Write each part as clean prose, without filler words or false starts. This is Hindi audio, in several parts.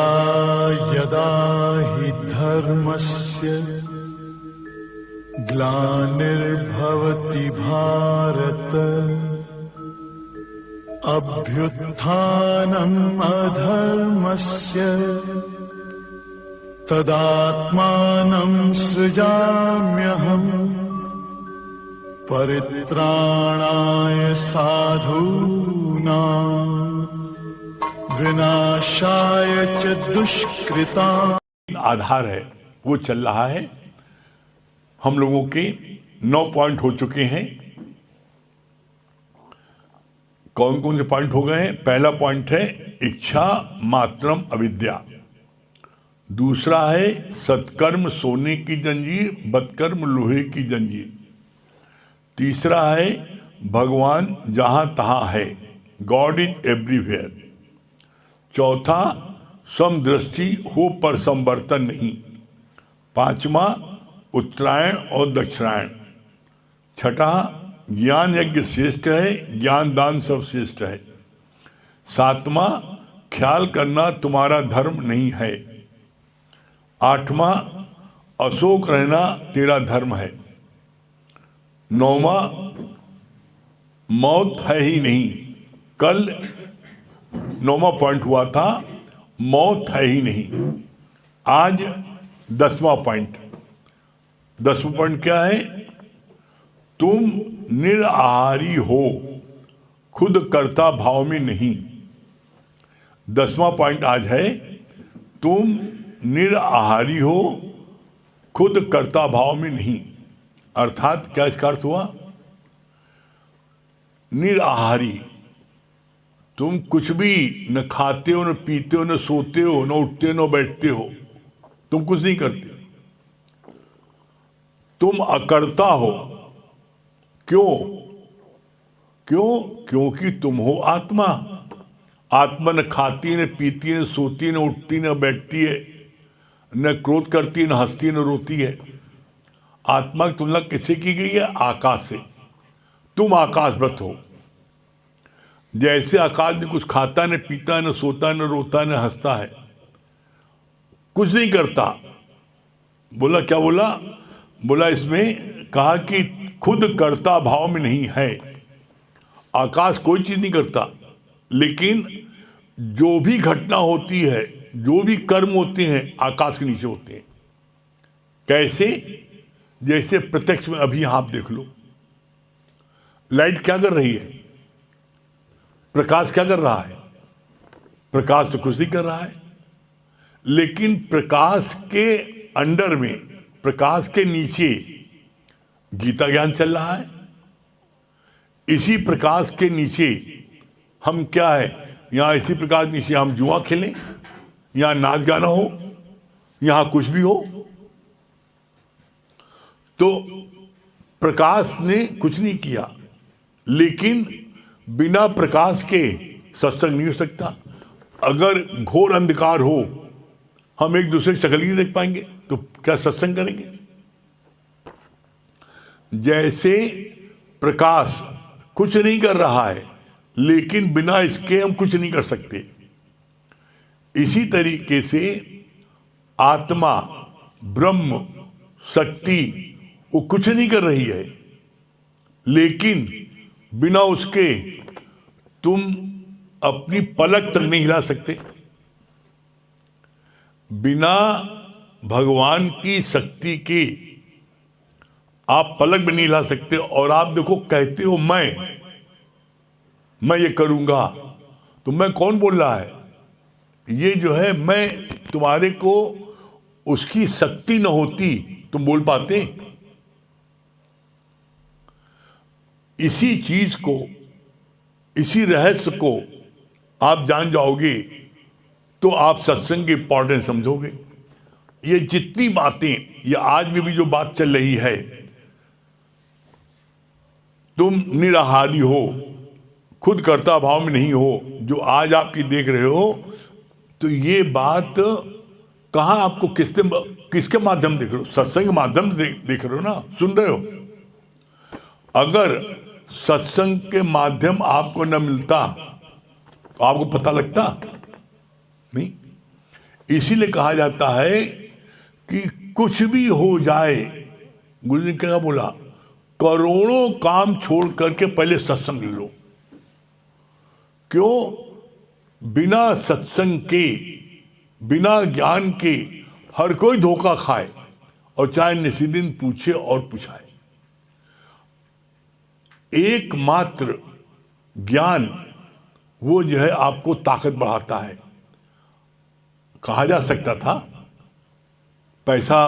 यदा यदा हि धर्मस्य ग्लानिर्भवति भारत अभ्युत्थानम् अधर्मस्य तदात्मानं सृजाम्यहम् परित्राणाय साधूनां विनाशाय च दुष्कृताम्। आधार है वो चल रहा है। हम लोगों के 9 पॉइंट हो चुके हैं। कौन कौन से पॉइंट हो गए हैं? पहला पॉइंट है इच्छा मात्रम अविद्या। दूसरा है सत्कर्म सोने की जंजीर, बदकर्म लोहे की जंजीर। तीसरा है भगवान जहां तहां है, गॉड इज एवरीवेयर। चौथा समदृष्टि हो पर संवर्तन नहीं। पांचवा उत्तरायण और दक्षिणायन। छठा ज्ञान यज्ञ श्रेष्ठ है, ज्ञान दान सर्वश्रेष्ठ है। सातवां ख्याल करना तुम्हारा धर्म नहीं है। आठवां अशोक रहना तेरा धर्म है। नौवां मौत है ही नहीं। कल 9वां पॉइंट हुआ था मौत है ही नहीं। आज 10वां पॉइंट। 10वां पॉइंट क्या है? तुम निराहारी हो, खुद कर्ता भाव में नहीं। 10वां पॉइंट आज है तुम निराहारी हो, खुद कर्ता भाव में नहीं। अर्थात क्या इसका अर्थ हुआ? निराहारी, तुम कुछ भी न खाते हो, न पीते हो, न सोते हो, न उठते हो, न बैठते हो। तुम कुछ नहीं करते। तुम अकर्ता हो। क्यों? क्योंकि तुम हो आत्मा। आत्मा न खाती है, न पीती है, न सोती है, न उठती, न बैठती है, न क्रोध करती है, न हंसती है, न रोती है। आत्मा की तुलना किससे की गई है? आकाश से। तुम आकाशवत हो। जैसे आकाश में कुछ खाता, न पीता, न सोता, न रोता, न हंसता है, कुछ नहीं करता। बोला क्या बोला? बोला इसमें कहा कि खुद कर्ता भाव में नहीं है। आकाश कोई चीज नहीं करता, लेकिन जो भी घटना होती है, जो भी कर्म होते हैं, आकाश के नीचे होते हैं। कैसे? जैसे प्रत्यक्ष में अभी आप देख लो, लाइट क्या कर रही है? प्रकाश क्या कर रहा है? प्रकाश तो कुछ नहीं कर रहा है, लेकिन प्रकाश के अंडर में, प्रकाश के नीचे गीता ज्ञान चल रहा है। इसी प्रकाश के नीचे हम क्या है? यहां इसी प्रकाश के नीचे हम जुआ खेलें, यहां नाच गाना हो, यहां कुछ भी हो। तो प्रकाश ने कुछ नहीं किया, लेकिन बिना प्रकाश के सत्संग नहीं हो सकता। अगर घोर अंधकार हो, हम एक दूसरे की शक्ल नहीं देख पाएंगे, तो क्या सत्संग करेंगे? जैसे प्रकाश कुछ नहीं कर रहा है, लेकिन बिना इसके हम कुछ नहीं कर सकते। इसी तरीके से आत्मा, ब्रह्म, शक्ति, वो कुछ नहीं कर रही है, लेकिन बिना उसके तुम अपनी पलक तक नहीं हिला सकते। बिना भगवान की शक्ति के आप पलक भी नहीं हिला सकते। और आप देखो, कहते हो मैं ये करूंगा, तो मैं कौन बोल रहा है? ये जो है, मैं तुम्हारे को उसकी शक्ति न होती तुम बोल पाते? इसी चीज को, इसी रहस्य को आप जान जाओगे तो आप सत्संग की इंपॉर्टेंस समझोगे। ये जितनी बातें, ये आज भी जो बात चल रही है, तुम निराहारी हो, खुद कर्ता भाव में नहीं हो, जो आज आपकी देख रहे हो, तो ये बात कहाँ आपको किसके माध्यम देख रहे हो? सत्संग के माध्यम से देख रहे हो ना, सुन रहे हो। अगर सत्संग के माध्यम आपको न मिलता तो आपको पता लगता नहीं। इसीलिए कहा जाता है कि कुछ भी हो जाए, गुरु जी ने क्या बोला, करोड़ों काम छोड़ करके पहले सत्संग लो। क्यों? बिना सत्संग के, बिना ज्ञान के हर कोई धोखा खाए और चाहे निशिदिन पूछे और पूछाए। एकमात्र ज्ञान वो जो है आपको ताकत बढ़ाता है। कहा जा सकता था पैसा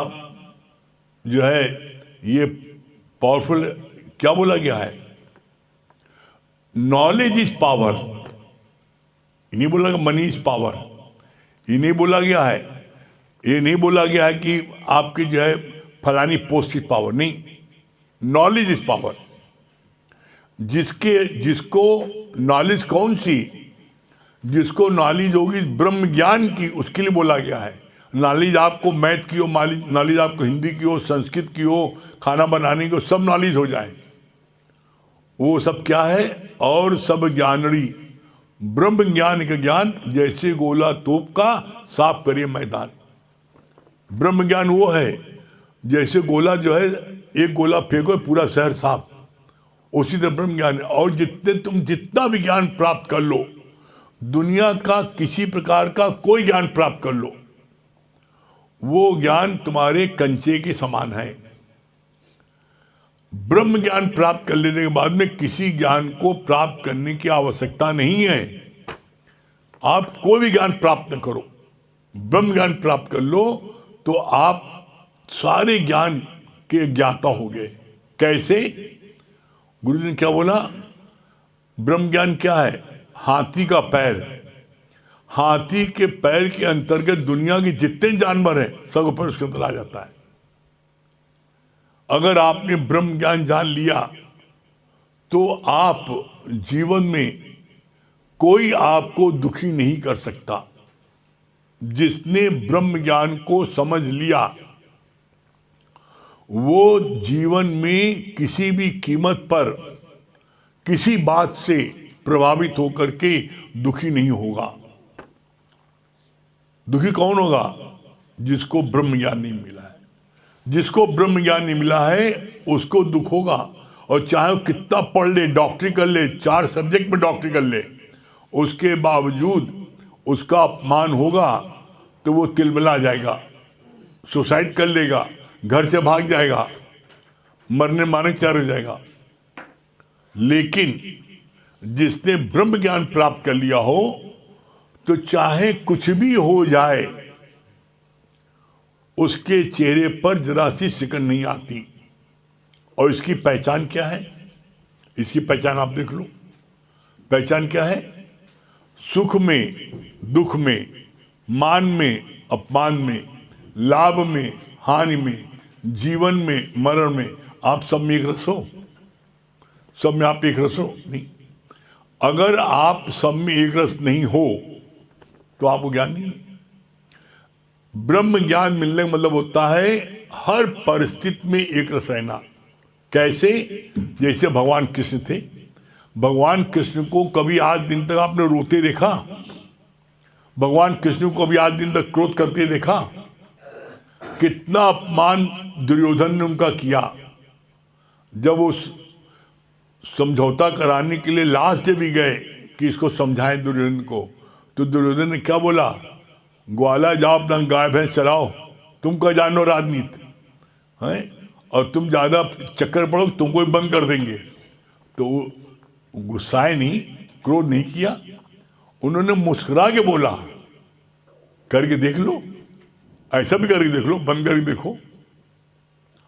जो है ये पावरफुल, क्या बोला गया है, नॉलेज इज पावर। ये नहीं बोला मनी इज पावर, ये नहीं बोला गया है, ये नहीं बोला गया है कि आपकी जो है फलानी पोस्ट की पावर, नहीं, नॉलेज इज पावर। जिसको नॉलेज कौन सी, जिसको नॉलेज होगी ब्रह्म ज्ञान की, उसके लिए बोला गया है। नॉलेज आपको मैथ की हो, नॉलेज आपको हिंदी की हो, संस्कृत की हो, खाना बनाने की हो, सब नॉलेज हो जाए, वो सब क्या है, और सब ज्ञानड़ी ब्रह्म ज्ञान का ज्ञान जैसे गोला तोप का साफ करे मैदान। ब्रह्म ज्ञान वो है जैसे गोला जो है, एक गोला फेंको पूरा शहर साफ, उसी तरह ब्रह्म ज्ञान है। और तुम जितना भी ज्ञान प्राप्त कर लो, दुनिया का किसी प्रकार का कोई ज्ञान प्राप्त कर लो, वो ज्ञान तुम्हारे कंचे के समान है। ब्रह्म ज्ञान प्राप्त कर लेने के बाद में किसी ज्ञान को प्राप्त करने की आवश्यकता नहीं है। आप कोई भी ज्ञान प्राप्त न करो, ब्रह्म ज्ञान प्राप्त कर लो तो आप सारे ज्ञान के ज्ञाता हो गए। कैसे? गुरु जी ने क्या बोला, ब्रह्म ज्ञान क्या है, हाथी का पैर, हाथी के पैर के अंतर्गत दुनिया के जितने जानवर हैं सब ऊपर उसके अंदर आ जाता है। अगर आपने ब्रह्म ज्ञान जान लिया तो आप जीवन में कोई आपको दुखी नहीं कर सकता। जिसने ब्रह्म ज्ञान को समझ लिया वो जीवन में किसी भी कीमत पर किसी बात से प्रभावित होकर के दुखी नहीं होगा। दुखी कौन होगा? जिसको ब्रह्म ज्ञान नहीं मिला है। जिसको ब्रह्म ज्ञान नहीं मिला है उसको दुख होगा, और चाहे वो कितना पढ़ ले, डॉक्टरी कर ले, 4 सब्जेक्ट में डॉक्टरी कर ले, उसके बावजूद उसका अपमान होगा तो वो तिलमिला जाएगा, सुसाइड कर लेगा, घर से भाग जाएगा, मरने मारने तैयार हो जाएगा। लेकिन जिसने ब्रह्म ज्ञान प्राप्त कर लिया हो तो चाहे कुछ भी हो जाए उसके चेहरे पर जरा सी सिकन नहीं आती। और इसकी पहचान क्या है? इसकी पहचान आप देख लो। पहचान क्या है? सुख में, दुख में, मान में, अपमान में, लाभ में, हानि में, जीवन में, मरण में, आप सब में एक रस हो? सब में आप एक रस हो? नहीं। अगर आप सब में एक रस नहीं हो तो आपको ज्ञान नहीं है। ब्रह्म ज्ञान मिलने का मतलब होता है हर परिस्थिति में एक रस रहना। कैसे? जैसे भगवान कृष्ण थे। भगवान कृष्ण को कभी आज दिन तक आपने रोते देखा? भगवान कृष्ण को कभी आज दिन तक क्रोध करते देखा? कितना अपमान दुर्योधन ने उनका किया। जब वो समझौता कराने के लिए लास्ट भी गए कि इसको समझाएं दुर्योधन को, तो दुर्योधन ने क्या बोला? ग्वाला जाओ अपना गाय भैंस चलाओ, तुम क्या जानो राजनीति है, और तुम ज़्यादा चक्कर पड़ो तुमको भी बंद कर देंगे। तो गुस्साए नहीं, क्रोध नहीं किया, उन्होंने मुस्कुरा के बोला करके देख लो, ऐसा भी करके देख लो, बंद करके देखो।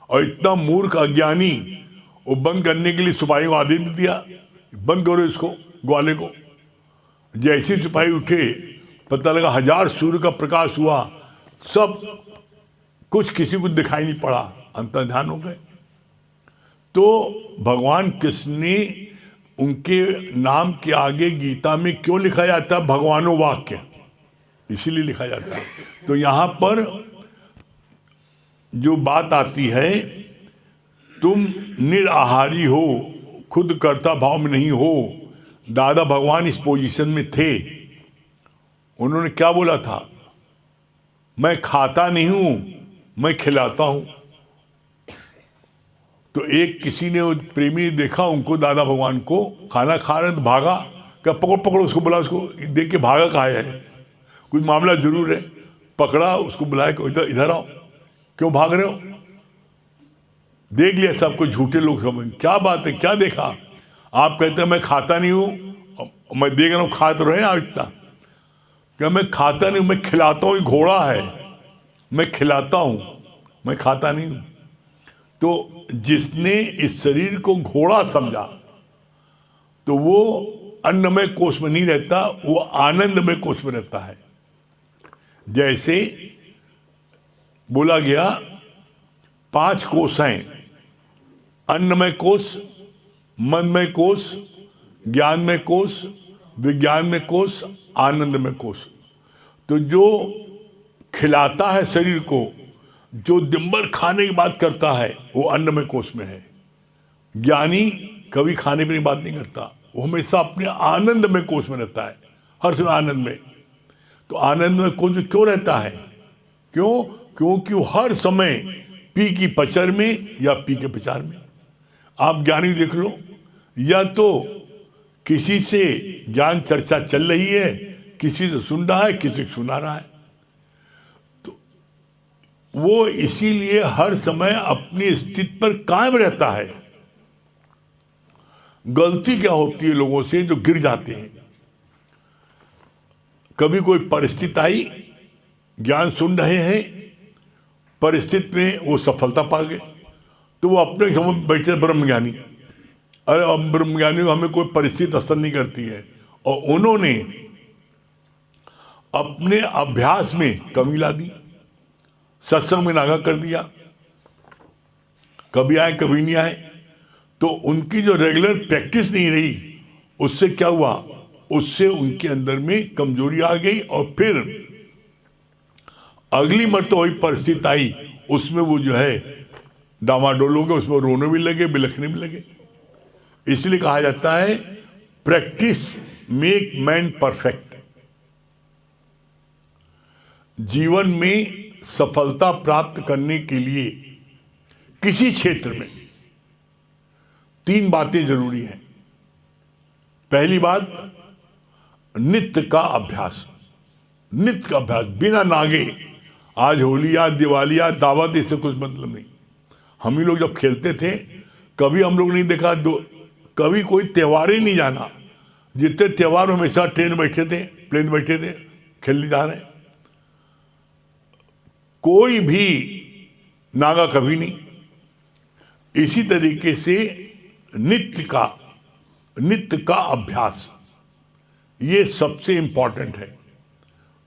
और इतना मूर्ख अज्ञानी वो बंद करने के लिए सिपाही को आदेश दिया, बंद करो इसको, ग्वाले को। जैसे सिपाही उठे पता लगा 1000 सूर्य का प्रकाश हुआ, सब कुछ किसी को दिखाई नहीं पड़ा, अंतर्ध्यान हो गए। तो भगवान कृष्ण ने उनके नाम के आगे गीता में क्यों लिखा जाता है भगवानो वाक्य? इसीलिए लिखा जाता है। तो यहाँ पर जो बात आती है, तुम निराहारी हो, खुद कर्ता भाव में नहीं हो। दादा भगवान इस पोजीशन में थे। उन्होंने क्या बोला था? मैं खाता नहीं हूं, मैं खिलाता हूं। तो एक किसी ने, प्रेमी देखा उनको, दादा भगवान को खाना खा रहे तो भागा, क्या पकड़ो पकड़ो उसको, बुला उसको, देख के भागा कहा है, कुछ मामला जरूर है। पकड़ा उसको, बुलाया कि इधर इधर आओ, क्यों भाग रहे हो? देख लिया सबको, झूठे लोग समझ, क्या बात है, क्या देखा? आप कहते हैं मैं खाता नहीं हूं, मैं देख रहा हूं खा तो रहे आप इतना। क्या मैं खाता नहीं हूं, मैं खिलाता हूं, घोड़ा है, मैं खिलाता हूं, मैं खाता नहीं हूं। तो जिसने इस शरीर को घोड़ा समझा तो वो अन्नमय कोष में नहीं रहता, वो आनंदमय कोष में रहता है। जैसे बोला गया 5 कोष हैं, अन्नमय कोष, मनमय कोष, ज्ञानमय कोष, विज्ञानमय कोष, आनंदमय कोष। तो जो खिलाता है शरीर को, जो दिन भर खाने की बात करता है, वो अन्नमय कोष में है। ज्ञानी कभी खाने पीने की बात नहीं करता, वो हमेशा अपने आनंदमय कोष में रहता है, हर समय आनंद में। तो आनंदमय कोष में क्यों रहता है? क्यों? क्योंकि वो हर समय पी की पचर में या पी के प्रचार में। आप ज्ञानी देख लो, या तो किसी से ज्ञान चर्चा चल रही है, किसी से सुन रहा है, किसी से सुना रहा है, तो वो इसीलिए हर समय अपनी स्थिति पर कायम रहता है। गलती क्या होती है लोगों से, जो गिर जाते हैं, कभी कोई परिस्थिति आई, ज्ञान सुन रहे हैं, परिस्थिति में वो सफलता पा गए, तो वो अपने समय बैठे ब्रह्मज्ञानी, अरे अब ब्रह्मज्ञानी को हमें कोई परिस्थिति असर नहीं करती है। और उन्होंने अपने अभ्यास में कमी ला दी, सत्संग में नागा कर दिया, कभी आए कभी नहीं आए। तो उनकी जो रेगुलर प्रैक्टिस नहीं रही, उससे क्या हुआ, उससे उनके अंदर में कमजोरी आ गई, और फिर अगली मरतबा वही परिस्थिति आई, उसमें वो जो है डामाडोल हो गए, उसमें रोने भी लगे, बिलखने भी लगे। इसलिए कहा जाता है प्रैक्टिस मेक मैन परफेक्ट। जीवन में सफलता प्राप्त करने के लिए किसी क्षेत्र में 3 बातें जरूरी हैं। पहली बात, नित्य का अभ्यास। नित्य का अभ्यास, बिना नागे, आज होली या दिवाली या दावत, इससे कुछ मतलब नहीं। हम ही लोग जब खेलते थे, कभी हम लोग नहीं देखा, कभी कोई त्योहार ही नहीं जाना। जितने त्योहार हमेशा ट्रेन बैठे थे, प्लेन बैठे थे, खेलने जा रहे हैं, कोई भी नागा कभी नहीं। इसी तरीके से नित्य का अभ्यास, ये सबसे इंपॉर्टेंट है।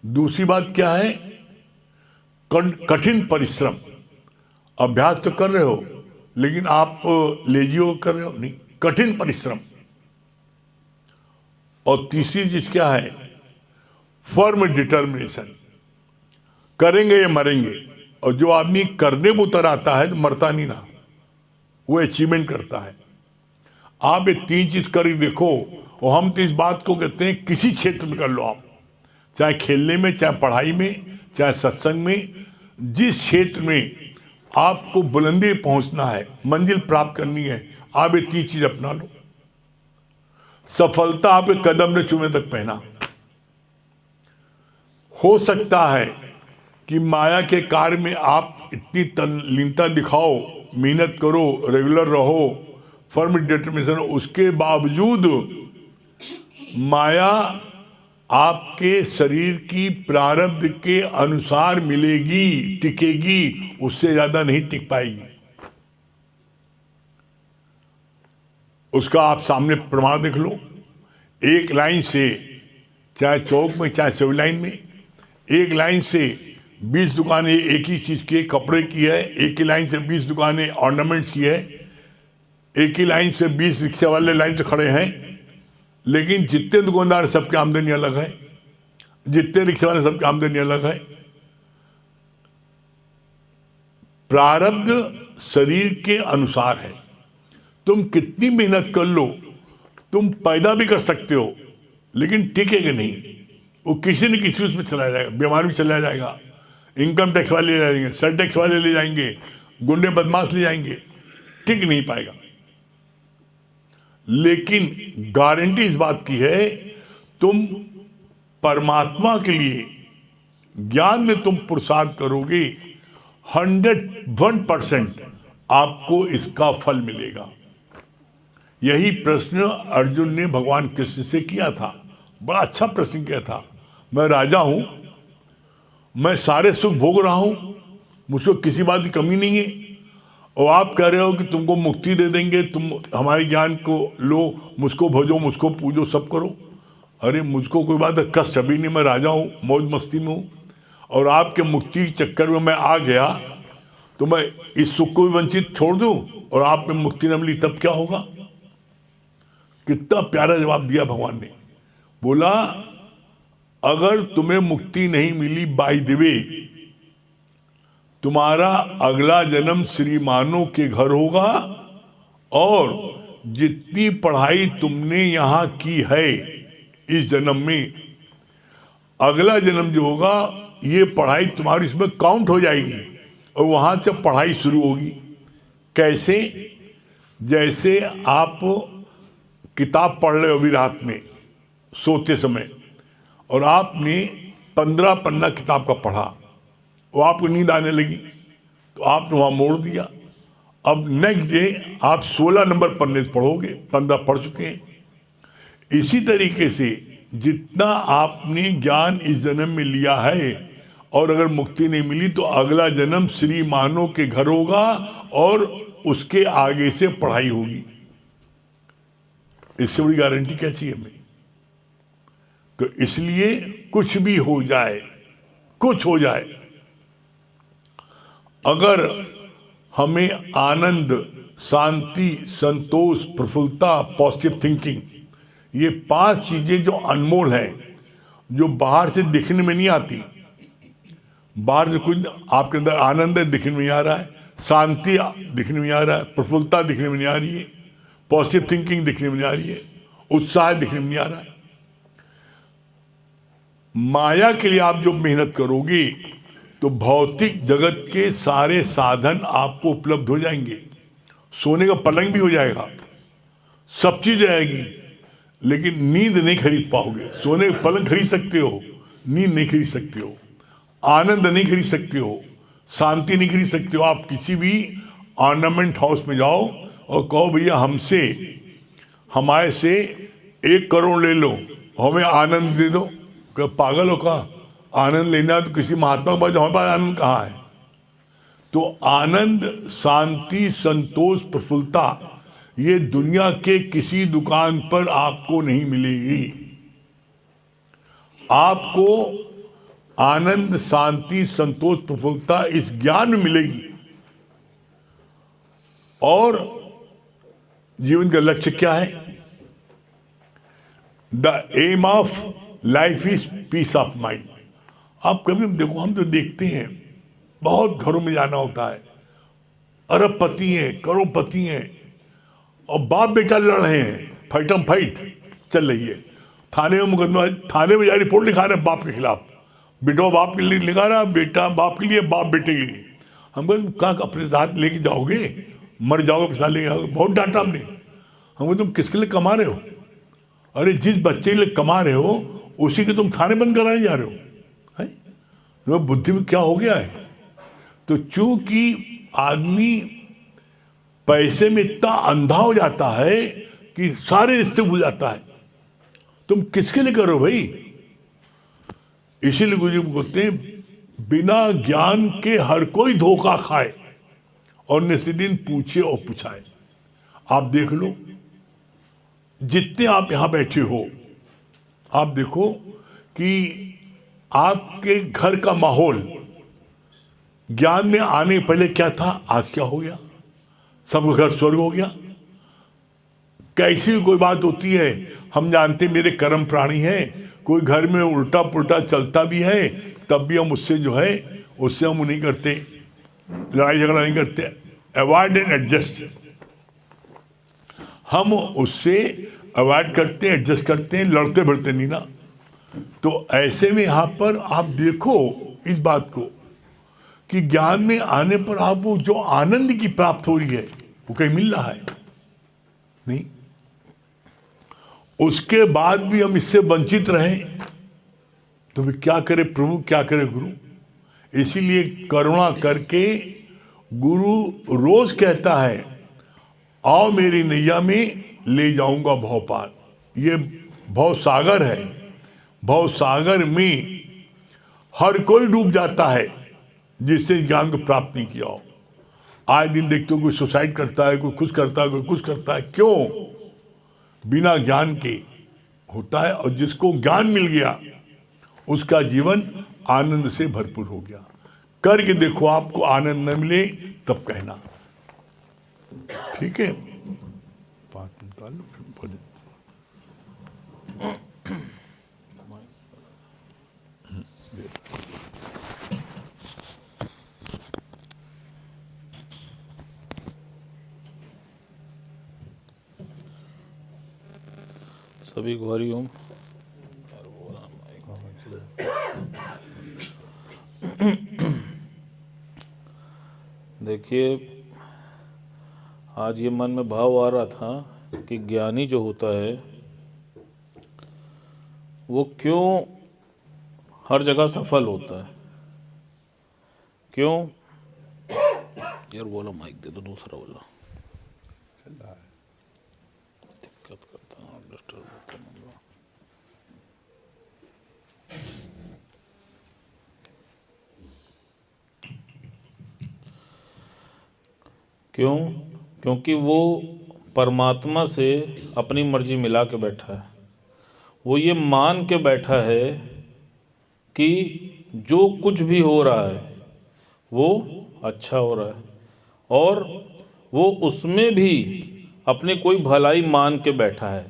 दूसरी बात क्या है, कठिन परिश्रम। अभ्यास तो कर रहे हो, लेकिन आप लेजियो कर रहे हो नहीं, कठिन परिश्रम। और तीसरी चीज क्या है, फर्म डिटर्मिनेशन। करेंगे या मरेंगे। और जो आदमी करने को उतर आता है तो मरता नहीं ना, वो अचीवमेंट करता है। आप ये 3 चीज कर देखो, और हम तो इस बात को कहते हैं किसी क्षेत्र में कर लो आप, चाहे खेलने में, चाहे पढ़ाई में, चाहे सत्संग में, जिस क्षेत्र में आपको बुलंदी पहुंचना है, मंजिल प्राप्त करनी है, आप ये 3 चीज अपना लो। सफलता आपके कदम ने चूमे तक पहना। हो सकता है कि माया के कार्य में आप इतनी तल्लीनता दिखाओ, मेहनत करो, रेगुलर रहो, फर्म डिटर्मिनेशन, उसके बावजूद माया आपके शरीर की प्रारब्ध के अनुसार मिलेगी, टिकेगी, उससे ज्यादा नहीं टिक पाएगी। उसका आप सामने प्रमाण देख लो। एक लाइन से, चाहे चौक में चाहे सिविल लाइन में, एक लाइन से 20 दुकानें एक ही चीज की, कपड़े की है, एक ही लाइन से 20 दुकानें ऑर्नामेंट्स की है, एक ही लाइन से 20 रिक्शा वाले लाइन से खड़े हैं, लेकिन जितने दुकानदार सबकी आमदनी अलग है, जितने रिक्शा वाले सबकी आमदनी अलग है। प्रारब्ध शरीर के अनुसार है। तुम कितनी मेहनत कर लो, तुम पैदा भी कर सकते हो, लेकिन टिकेगा नहीं, वो किसी न किसी उसमें चला जाएगा, बीमार भी चला जाएगा, इनकम टैक्स वाले ले जाएंगे, सेल टैक्स वाले ले जाएंगे, गुंडे बदमाश ले जाएंगे, टिक नहीं पाएगा। लेकिन गारंटी इस बात की है, तुम परमात्मा के लिए ज्ञान में तुम पुरुषार्थ करोगे, 101% आपको इसका फल मिलेगा। यही प्रश्न अर्जुन ने भगवान कृष्ण से किया था। बड़ा अच्छा प्रश्न किया था। मैं राजा हूं, मैं सारे सुख भोग रहा हूं, मुझको किसी बात की कमी नहीं है, और आप कह रहे हो कि तुमको मुक्ति दे देंगे, तुम हमारे ज्ञान को लो, मुझको भजो, मुझको पूजो, सब करो। अरे मुझको कोई बात कष्ट अभी नहीं, मैं राजा हूँ, मौज मस्ती में हूँ, और आपके मुक्ति के चक्कर में मैं आ गया तो मैं इस सुख को भी वंचित छोड़ दूं और आप में मुक्ति न मिली, तब क्या होगा? कितना प्यारा जवाब दिया भगवान ने। बोला अगर तुम्हें मुक्ति नहीं मिली बाय द वे, तुम्हारा अगला जन्म श्रीमानों के घर होगा, और जितनी पढ़ाई तुमने यहां की है इस जन्म में, अगला जन्म जो होगा ये पढ़ाई तुम्हारी इसमें काउंट हो जाएगी, और वहां से पढ़ाई शुरू होगी। कैसे? जैसे आप किताब पढ़ रहे हो अभी रात में सोते समय, और आपने 15 पन्ना किताब का पढ़ा, वो आपको नींद आने लगी तो आपने वहाँ मोड़ दिया। अब नेक्स्ट डे आप 16 नंबर पन्ने पढ़ोगे, 15 पढ़ चुके हैं। इसी तरीके से जितना आपने ज्ञान इस जन्म में लिया है, और अगर मुक्ति नहीं मिली तो अगला जन्म श्रीमानों के घर होगा, और उसके आगे से पढ़ाई होगी। इससे बड़ी गारंटी क्या चाहिए हमें? तो इसलिए कुछ भी हो जाए, कुछ हो जाए, अगर हमें आनंद, शांति, संतोष, प्रफुल्लता, पॉजिटिव थिंकिंग, ये 5 चीजें जो अनमोल हैं, जो बाहर से दिखने में नहीं आती, बाहर से कुछ आपके अंदर आनंद है दिखने में नहीं आ रहा है, शांति दिखने में नहीं आ रहा है, प्रफुल्लता दिखने में नहीं आ रही है, पॉजिटिव थिंकिंग दिखने में नहीं आ रही है, उत्साह दिखने में नहीं आ रहा है। माया के लिए आप जो मेहनत करोगे तो भौतिक जगत के सारे साधन आपको उपलब्ध हो जाएंगे, सोने का पलंग भी हो जाएगा, सब चीज आएगी, लेकिन नींद नहीं खरीद पाओगे। सोने का पलंग खरीद सकते हो, नींद नहीं खरीद सकते हो, आनंद नहीं खरीद सकते हो, शांति नहीं खरीद सकते हो। आप किसी भी ऑर्नामेंट हाउस में जाओ और कहो भैया हमारे से 1 करोड़ ले लो, हमें आनंद दे दो, क्या पागल हो? का आनंद लेना है तो किसी महात्मा के पास, हमारे पास आनंद कहाँ है? तो आनंद, शांति, संतोष, प्रफुल्लता ये दुनिया के किसी दुकान पर आपको नहीं मिलेगी। आपको आनंद, शांति, संतोष, प्रफुल्लता इस ज्ञान में मिलेगी। और जीवन का लक्ष्य क्या है? The aim of life is peace of mind. आप कभी देखो, हम तो देखते हैं बहुत घरों में जाना होता है, अरबपति हैं, करोड़पति हैं, और बाप बेटा लड़ रहे हैं, फाइटम फाइट चल रही है, थाने में मुकदमा, थाने में जा रिपोर्ट लिखा रहे हैं बाप के खिलाफ, बेटा बाप के लिए लिखा रहा, बेटा बाप के लिए, बाप बेटे के लिए। हम कहते कहाँ अपने साथ लेके जाओगे, मर जाओगे अपने साथ लेके जाओगे। बहुत डांटा हमने। हम कहते तुम किसके लिए कमा रहे हो? अरे जिस बच्चे के लिए कमा रहे हो उसी के तुम थाने बंद कराने जा रहे हो, है? तो बुद्धि में क्या हो गया है? तो चूंकि आदमी पैसे में इतना अंधा हो जाता है कि सारे रिश्ते भूल जाता है। तुम किसके लिए करो भाई? इसीलिए गुरु जी बोलते हैं बिना ज्ञान के हर कोई धोखा खाए और निस्दिन पूछे और पूछाए। आप देख लो, जितने आप यहां बैठे हो, आप देखो कि आपके घर का माहौल ज्ञान में आने पहले क्या था, आज क्या हो गया? सबका घर स्वर्ग हो गया। कैसी भी कोई बात होती है, हम जानते मेरे कर्म प्राणी हैं, कोई घर में उल्टा पुल्टा चलता भी है तब भी हम उससे जो है उससे हम नहीं करते, लड़ाई झगड़ा नहीं करते, अवॉइड एंड एडजस्ट। हम उससे अवॉइड करते हैं, एडजस्ट करते हैं, लड़ते भिड़ते नहीं ना। तो ऐसे में यहाँ पर आप देखो इस बात को कि ज्ञान में आने पर आपको जो आनंद की प्राप्त हो रही है वो कहीं मिल रहा है नहीं। उसके बाद भी हम इससे वंचित रहें तो भी क्या करे प्रभु, क्या करे गुरु। इसीलिए करुणा करके गुरु रोज कहता है, आओ मेरी नैया में ले जाऊंगा भव पार। ये भव सागर है, भव सागर में हर कोई डूब जाता है जिससे ज्ञान को प्राप्त नहीं किया हो। आए दिन देखते हो कोई सुसाइड करता है, कोई कुछ करता है, कोई कुछ करता है। क्यों? बिना ज्ञान के होता है। और जिसको ज्ञान मिल गया उसका जीवन आनंद से भरपूर हो गया। करके देखो, आपको आनंद न मिले तब कहना, ठीक है। बात निकाल लो फिर बोले। सभी को हरि ओम। देखिए, आज ये मन में भाव आ रहा था कि ज्ञानी जो होता है वो क्यों हर जगह सफल होता है। क्यों यार? बोलो, माइक दे दो, दूसरा बोलो। दिक्कत करता है, डिस्टर्ब होता है। क्यों? क्योंकि वो परमात्मा से अपनी मर्जी मिला के बैठा है। वो ये मान के बैठा है कि जो कुछ भी हो रहा है वो अच्छा हो रहा है, और वो उसमें भी अपनी कोई भलाई मान के बैठा है।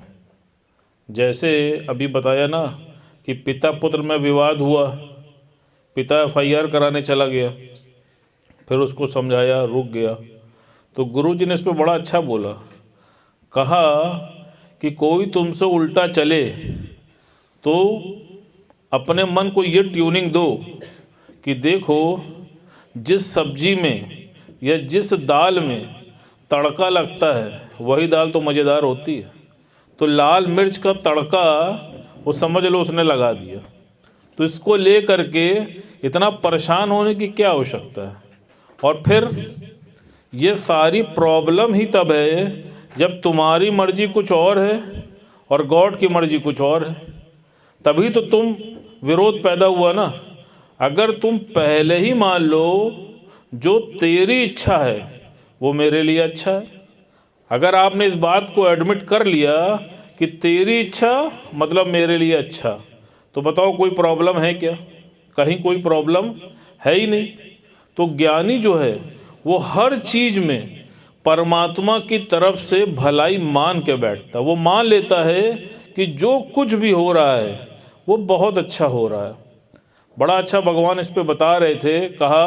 जैसे अभी बताया ना कि पिता पुत्र में विवाद हुआ, पिता FIR कराने चला गया, फिर उसको समझाया, रुक गया। तो गुरुजी ने इस पर बड़ा अच्छा बोला, कहा कि कोई तुमसे उल्टा चले तो अपने मन को ये ट्यूनिंग दो कि देखो, जिस सब्जी में या जिस दाल में तड़का लगता है वही दाल तो मज़ेदार होती है। तो लाल मिर्च का तड़का वो समझ लो उसने लगा दिया। तो इसको ले करके इतना परेशान होने की क्या आवश्यकता है। और फिर ये सारी प्रॉब्लम ही तब है जब तुम्हारी मर्जी कुछ और है और गॉड की मर्जी कुछ और है, तभी तो तुम विरोध पैदा हुआ ना। अगर तुम पहले ही मान लो जो तेरी इच्छा है वो मेरे लिए अच्छा है, अगर आपने इस बात को एडमिट कर लिया कि तेरी इच्छा मतलब मेरे लिए अच्छा, तो बताओ कोई प्रॉब्लम है क्या? कहीं कोई प्रॉब्लम है ही नहीं। तो ज्ञानी जो है वो हर चीज़ में परमात्मा की तरफ से भलाई मान के बैठता। वो मान लेता है कि जो कुछ भी हो रहा है वो बहुत अच्छा हो रहा है। बड़ा अच्छा भगवान इस पे बता रहे थे, कहा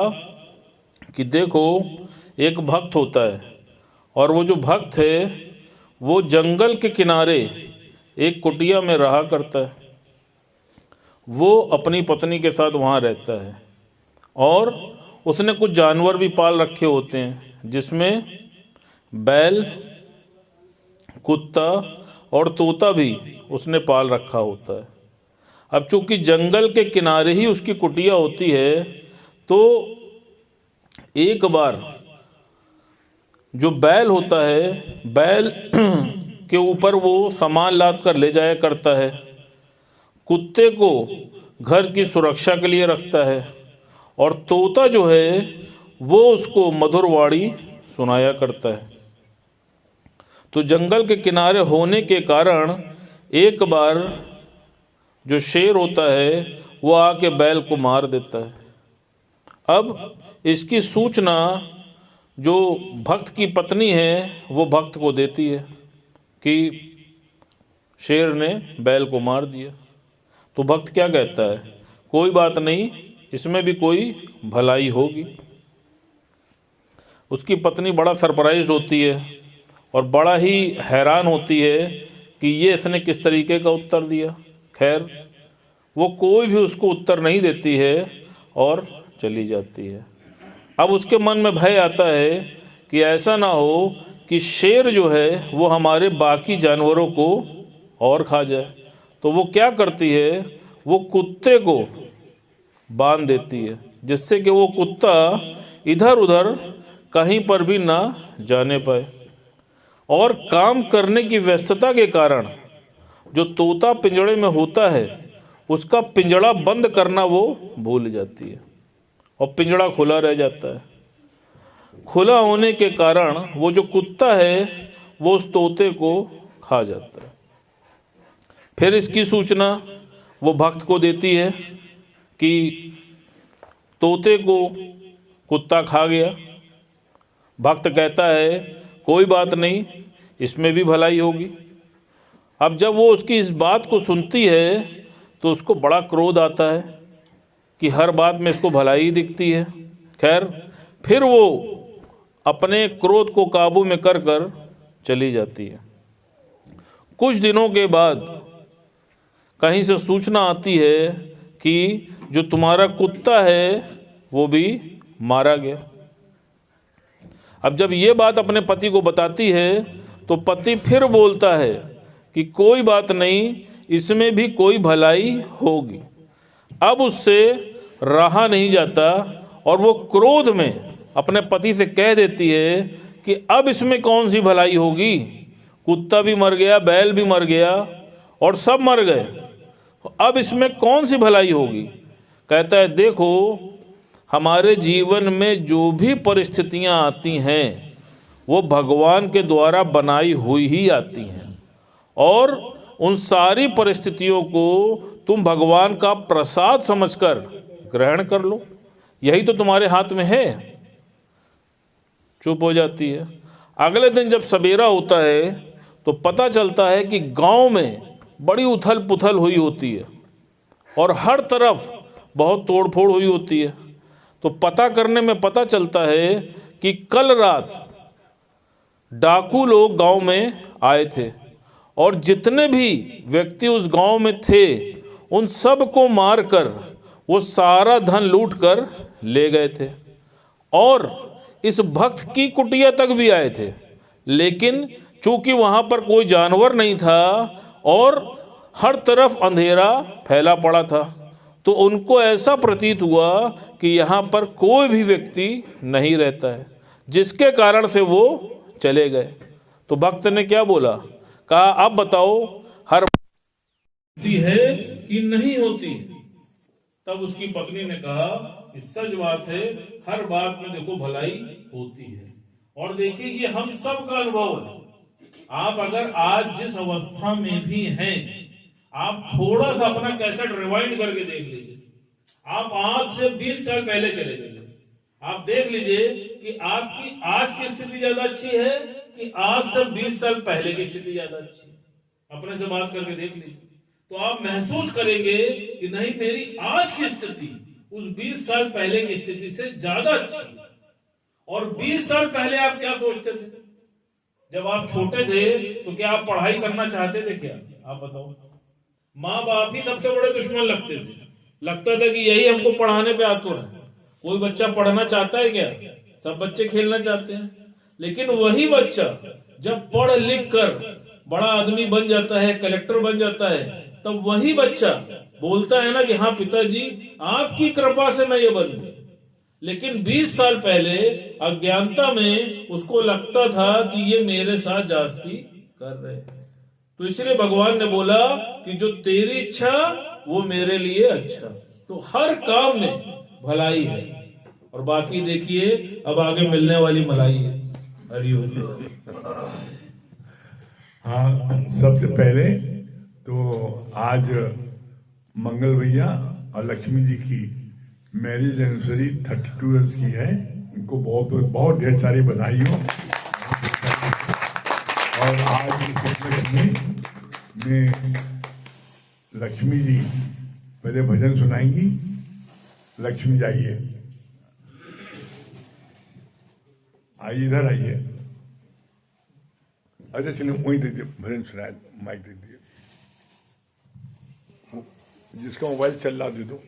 कि देखो, एक भक्त होता है और वो जो भक्त है वो जंगल के किनारे एक कुटिया में रहा करता है। वो अपनी पत्नी के साथ वहाँ रहता है और उसने कुछ जानवर भी पाल रखे होते हैं, जिसमें बैल, कुत्ता और तोता भी उसने पाल रखा होता है। अब चूंकि जंगल के किनारे ही उसकी कुटिया होती है, तो एक बार जो बैल होता है, बैल के ऊपर वो सामान लाद कर ले जाया करता है, कुत्ते को घर की सुरक्षा के लिए रखता है, और तोता जो है वो उसको मधुर वाणी सुनाया करता है। तो जंगल के किनारे होने के कारण एक बार जो शेर होता है वो आके बैल को मार देता है। अब इसकी सूचना जो भक्त की पत्नी है वो भक्त को देती है कि शेर ने बैल को मार दिया। तो भक्त क्या कहता है? कोई बात नहीं, इसमें भी कोई भलाई होगी। उसकी पत्नी बड़ा सरप्राइज होती है और बड़ा ही हैरान होती है कि ये इसने किस तरीके का उत्तर दिया। खैर, वो कोई भी उसको उत्तर नहीं देती है और चली जाती है। अब उसके मन में भय आता है कि ऐसा ना हो कि शेर जो है वो हमारे बाकी जानवरों को और खा जाए। तो वो क्या करती है, वो कुत्ते को बांध देती है, जिससे कि वो कुत्ता इधर उधर कहीं पर भी ना जाने पाए। और काम करने की व्यस्तता के कारण जो तोता पिंजड़े में होता है उसका पिंजड़ा बंद करना वो भूल जाती है और पिंजड़ा खुला रह जाता है। खुला होने के कारण वो जो कुत्ता है वो उस तोते को खा जाता है। फिर इसकी सूचना वो भक्त को देती है कि तोते को कुत्ता खा गया। भक्त कहता है कोई बात नहीं, इसमें भी भलाई होगी। अब जब वो उसकी इस बात को सुनती है तो उसको बड़ा क्रोध आता है कि हर बात में इसको भलाई ही दिखती है। खैर, फिर वो अपने क्रोध को काबू में कर कर चली जाती है। कुछ दिनों के बाद कहीं से सूचना आती है कि जो तुम्हारा कुत्ता है वो भी मारा गया। अब जब ये बात अपने पति को बताती है तो पति फिर बोलता है कि कोई बात नहीं, इसमें भी कोई भलाई होगी। अब उससे रहा नहीं जाता और वो क्रोध में अपने पति से कह देती है कि अब इसमें कौन सी भलाई होगी, कुत्ता भी मर गया, बैल भी मर गया और सब मर गए, अब इसमें कौन सी भलाई होगी। कहता है देखो, हमारे जीवन में जो भी परिस्थितियां आती हैं वो भगवान के द्वारा बनाई हुई ही आती हैं और उन सारी परिस्थितियों को तुम भगवान का प्रसाद समझकर ग्रहण कर लो, यही तो तुम्हारे हाथ में है। चुप हो जाती है। अगले दिन जब सवेरा होता है तो पता चलता है कि गांव में बड़ी उथल पुथल हुई होती है और हर तरफ बहुत तोड़फोड़ हुई होती है। तो पता करने में पता चलता है कि कल रात डाकू लोग गांव में आए थे और जितने भी व्यक्ति उस गांव में थे उन सब को मारकर वो सारा धन लूट कर ले गए थे और इस भक्त की कुटिया तक भी आए थे। लेकिन चूंकि वहां पर कोई जानवर नहीं था और हर तरफ अंधेरा फैला पड़ा था तो उनको ऐसा प्रतीत हुआ कि यहाँ पर कोई भी व्यक्ति नहीं रहता है, जिसके कारण से वो चले गए। तो भक्त ने क्या बोला, कहा अब बताओ हर होती है कि नहीं होती। तब उसकी पत्नी ने कहा कि सच बात है, हर बात में देखो भलाई होती है। और देखिए ये हम सब का अनुभव है। आप अगर आज जिस अवस्था में भी हैं, आप थोड़ा सा अपना कैसेट रिवाइंड करके देख लीजिए। आप आज से 20 साल पहले चले जाइए, आप देख लीजिए कि आपकी आज की स्थिति ज्यादा अच्छी है कि आज से 20 साल पहले की स्थिति ज्यादा अच्छी है। अपने से बात करके देख लीजिए तो आप महसूस करेंगे कि नहीं, मेरी आज की स्थिति उस 20 साल पहले की स्थिति से ज्यादा अच्छी है। और 20 साल पहले आप क्या सोचते थे? जब आप छोटे थे तो क्या आप पढ़ाई करना चाहते थे? क्या आप बताओ? माँ बाप ही सबसे बड़े दुश्मन लगते थे। लगता था कि यही हमको पढ़ाने पे आतुर है। कोई बच्चा पढ़ना चाहता है क्या? सब बच्चे खेलना चाहते हैं। लेकिन वही बच्चा जब पढ़ लिख कर बड़ा आदमी बन जाता है, कलेक्टर बन जाता है, तब वही बच्चा बोलता है ना कि हाँ पिताजी आपकी कृपा से मैं ये बन गया। लेकिन 20 साल पहले अज्ञानता में उसको लगता था कि ये मेरे साथ जास्ती कर रहे हैं। तो इसलिए भगवान ने बोला कि जो तेरी इच्छा वो मेरे लिए अच्छा। तो हर काम में भलाई है और बाकी देखिए अब आगे मिलने वाली मलाई है। हरिओम। हाँ, सबसे पहले तो आज मंगल भैया और लक्ष्मी जी की मैरिज एनिवर्सरी 32 इयर्स की है। इनको बहुत बहुत ढेर सारी बधाई हो। और आज में लक्ष्मी जी पहले भजन सुनाएंगी। लक्ष्मी जाइए, आइए, इधर आइए। अच्छा चलिए वहीं दे दिए, भजन सुनाए, माइक दे दिए। जिसका मोबाइल चल रहा दे दो।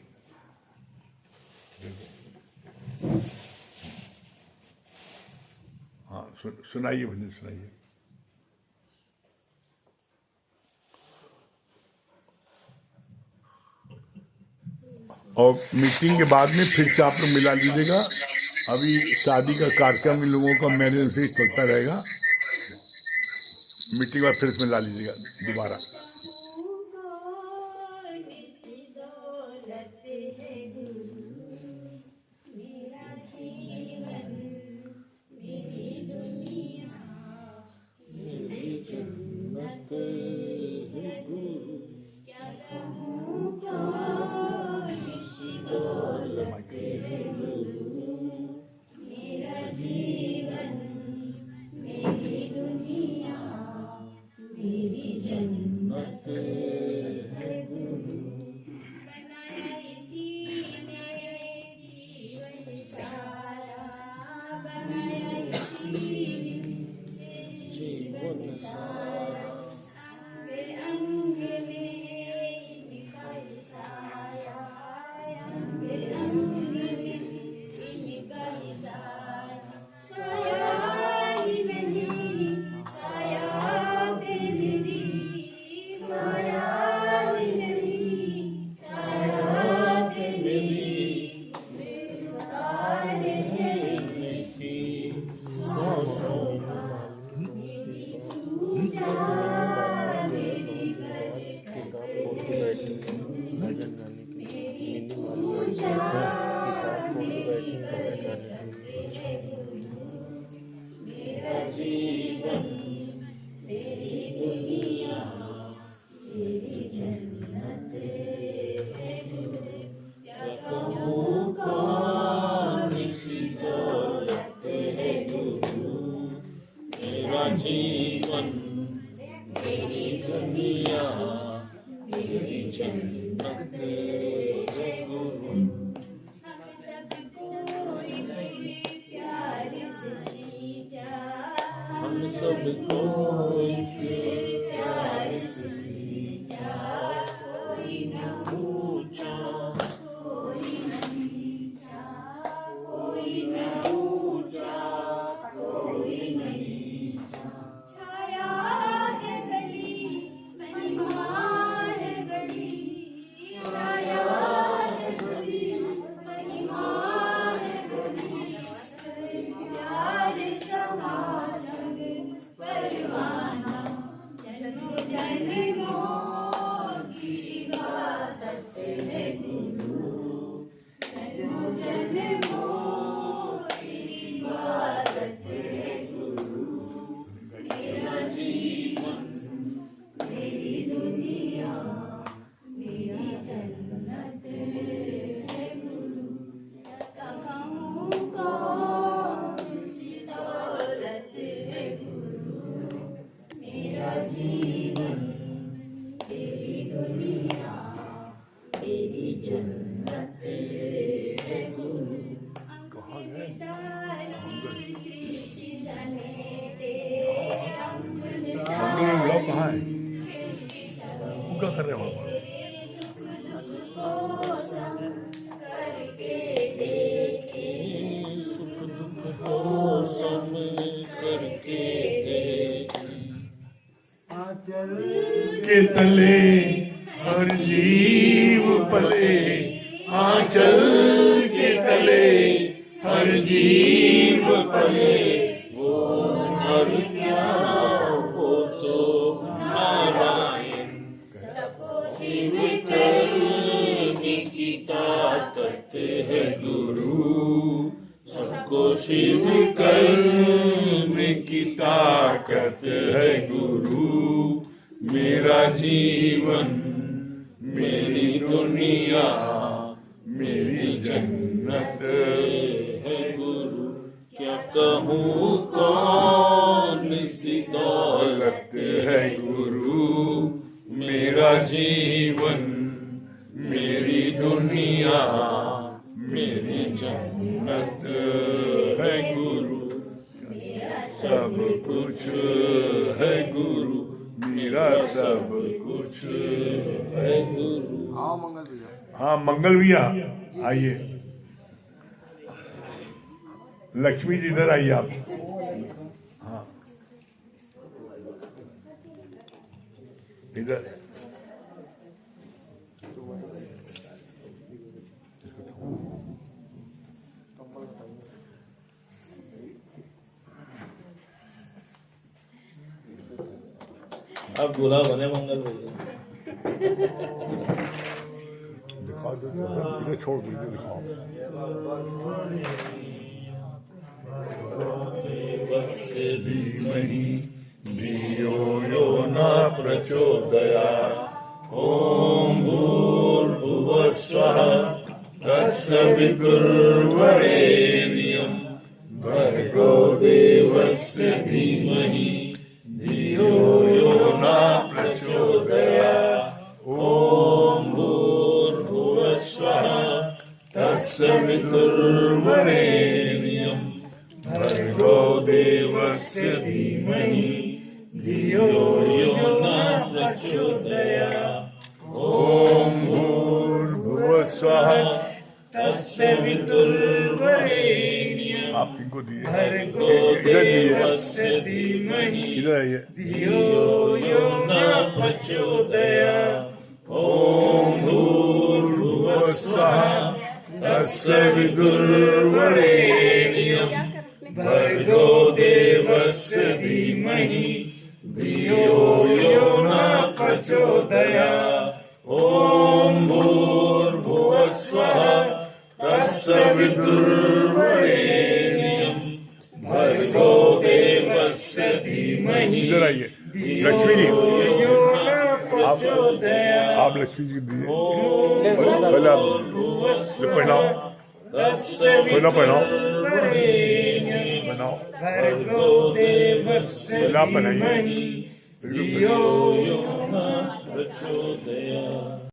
सुनाइए भजन सुनाइए। और मीटिंग के बाद में फिर से आप लोग मिला लीजिएगा। अभी शादी का कार्यक्रम इन लोगों का मैरिज से चलता रहेगा। मीटिंग के बाद फिर से मिला लीजिएगा दोबारा। कहाँ है? क्या कर रहे हैं वहाँ पर? के तले हर जीव पले, आंचल के तले हर जीव पले, वो हर क्या हो तो नारायण, शिव करने की ताकत है गुरु, सबको शिव करने की ताकत है गुरु, मेरा जीवन मेरी दुनिया मेरी जन्नत है गुरु, क्या कहूँ कौन सी दौलत है गुरु, मेरा जीवन मेरी दुनिया मेरी जन्नत है गुरु, सब कुछ है गुरु, मेरा सब कुछ है गुरु। हाँ मंगल भैया आइए, लक्ष्मी जी इधर आइए आप। इधर अब दूल्हा बने मंगल भैया। दिखा दो, इधर छोड़ दो, इधर दिखाओ। धीमहि धियो यो न प्रचोदयात्। ओम भूर्भुवः स्वः तत्सवितुर्वरेण्यं भर्गो देवस्य धीमहि धियो यो न प्रचोदयात्। ओम भूर्भुवः स्वः तत्सवितुर्वरेण्यं भर्गो देवस्य धीमहि धियो यो न प्रचोदयात्। ओम भूर्भुवः स्वः तत्सवितुर्वरेण्यं आप इनको दिए, इधर दिए, इधर आइए। धियो यो न प्रचोदयात्। ओम भूर्भुवः स्वः तत्सवितुर्वरेण्यं भर्गो देवस्य धीमहि धियो यो न प्रचोदयात्। ओम भूर्भुवः स्वः तत्सवितुर्वरेण्यं भर्गो देवस्य धीमहि। इधर आइए लक्ष्मी जी, आप लक्ष्मी जी दीजिए। पहले आप पहनाओ, पहला पहनाओ, पहनाओ, पहला पहनाइए। धियो यो न प्रचोदयात्।